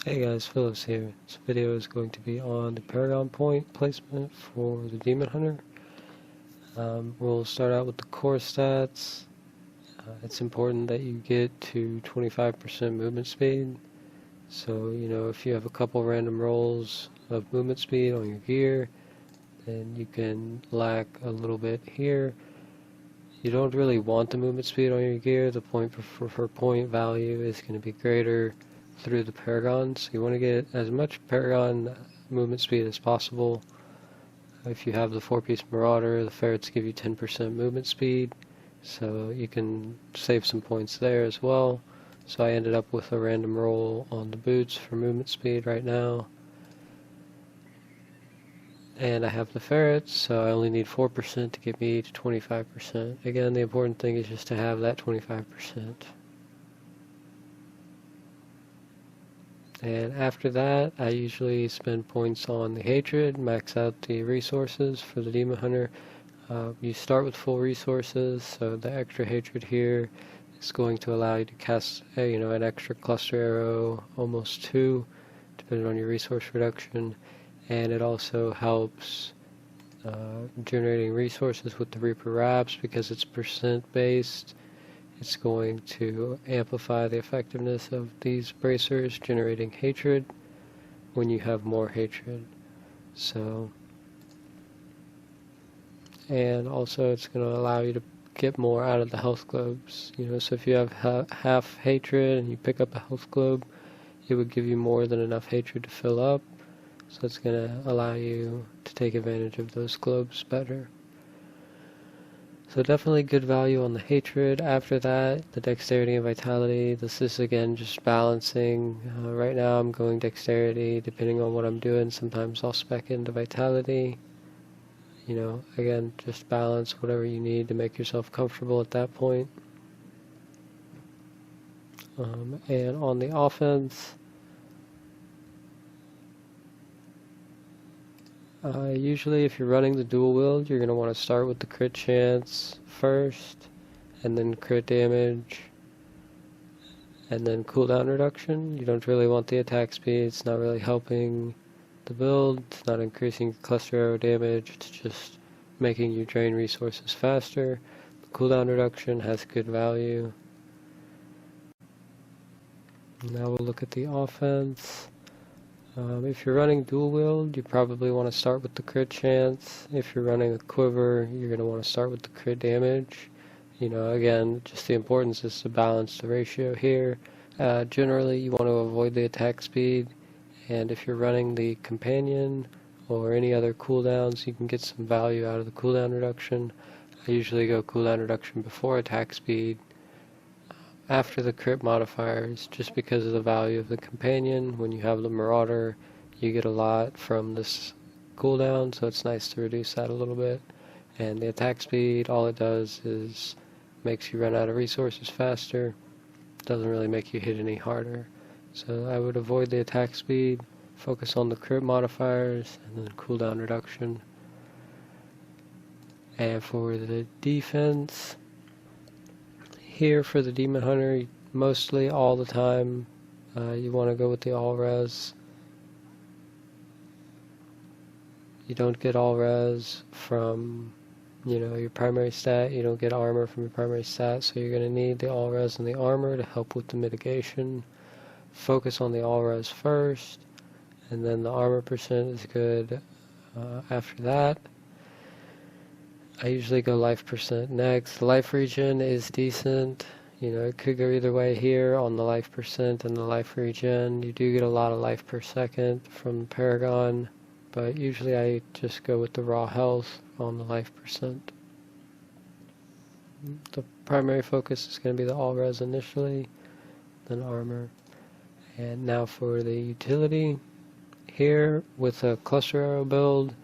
Hey guys, Phillips here. This video is going to be on the Paragon point placement for the Demon Hunter. We'll start out with the core stats. It's important that you get to 25% movement speed. So, if you have a couple random rolls of movement speed on your gear, then you can lack a little bit here. You don't really want the movement speed on your gear. The point per point value is going to be greater through the Paragon, so you want to get as much Paragon movement speed as possible. If you have the 4-piece Marauder, the ferrets give you 10% movement speed, so you can save some points there as well. So I ended up with a random roll on the boots for movement speed right now. And I have the ferrets, so I only need 4% to get me to 25%. Again, the important thing is just to have that 25%. And after that, I usually spend points on the hatred, max out the resources for the Demon Hunter. You start with full resources, so the extra hatred here is going to allow you to cast an extra cluster arrow, almost 2, depending on your resource reduction. And it also helps generating resources with the Reaper Wraps because it's percent based. It's going to amplify the effectiveness of these bracers, generating hatred when you have more hatred. So, and also it's going to allow you to get more out of the health globes. So if you have half hatred and you pick up a health globe, it would give you more than enough hatred to fill up. So it's going to allow you to take advantage of those globes better. So definitely good value on the hatred. After that, the dexterity and vitality. This is again just balancing. Right now I'm going dexterity depending on what I'm doing. Sometimes I'll spec into vitality. Again, just balance whatever you need to make yourself comfortable at that point. And on the offense, usually if you're running the dual wield, you're going to want to start with the crit chance first, and then crit damage, and then cooldown reduction. You don't really want the attack speed, it's not really helping the build, it's not increasing cluster arrow damage, it's just making you drain resources faster. The cooldown reduction has good value. Now we'll look at the offense. If you're running dual wield, you probably want to start with the crit chance. If you're running a quiver, you're going to want to start with the crit damage. Again, just the importance is to balance the ratio here. Generally, you want to avoid the attack speed, and if you're running the companion or any other cooldowns, you can get some value out of the cooldown reduction. I usually go cooldown reduction before attack speed, after the crit modifiers, just because of the value of the companion. When you have the Marauder, you get a lot from this cooldown, so it's nice to reduce that a little bit. And the attack speed, all it does is makes you run out of resources faster. Doesn't really make you hit any harder. So I would avoid the attack speed, focus on the crit modifiers, and then cooldown reduction. And for the defense, here for the Demon Hunter, mostly all the time, you want to go with the all-res. You don't get all-res from, your primary stat. You don't get armor from your primary stat, so you're going to need the all-res and the armor to help with the mitigation. Focus on the all-res first, and then the armor percent is good after that. I usually go life percent next. The life regen is decent. It could go either way here on the life percent and the life regen. You do get a lot of life per second from the Paragon, but usually I just go with the raw health on the life percent. The primary focus is going to be the all-res initially, then armor. And now for the utility. Here, with a cluster arrow build,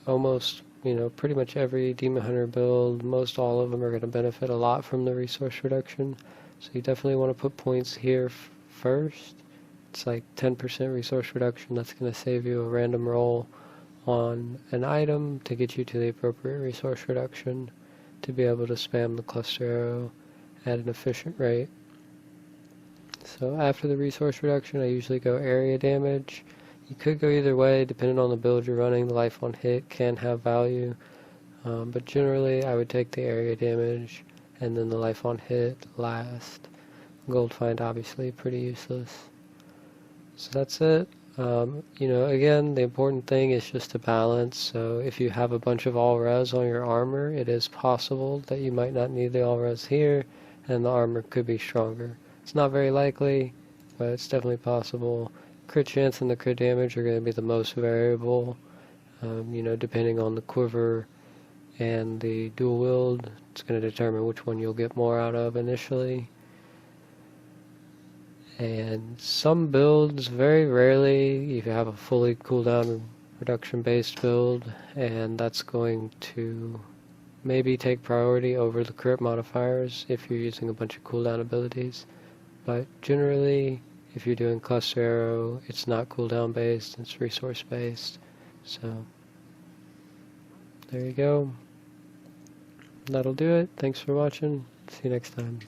almost pretty much every Demon Hunter build, most all of them are going to benefit a lot from the resource reduction. So you definitely want to put points here first. It's like 10% resource reduction. That's going to save you a random roll on an item to get you to the appropriate resource reduction to be able to spam the cluster arrow at an efficient rate. So after the resource reduction, I usually go area damage. You could go either way, depending on the build you're running. The life on hit can have value, but generally I would take the area damage and then the life on hit last. Gold find obviously pretty useless. So that's it. You know, again, the important thing is just to balance. So if you have a bunch of all-res on your armor, it is possible that you might not need the all-res here, and the armor could be stronger. It's not very likely, but it's definitely possible. Crit chance and the crit damage are going to be the most variable. You know, depending on the quiver and the dual wield, it's going to determine which one you'll get more out of initially. And some builds, very rarely, you have a fully cooldown reduction based build, and that's going to maybe take priority over the crit modifiers if you're using a bunch of cooldown abilities. But generally, if you're doing cluster arrow, it's not cooldown based, it's resource based. So there you go. That'll do it. Thanks for watching. See you next time.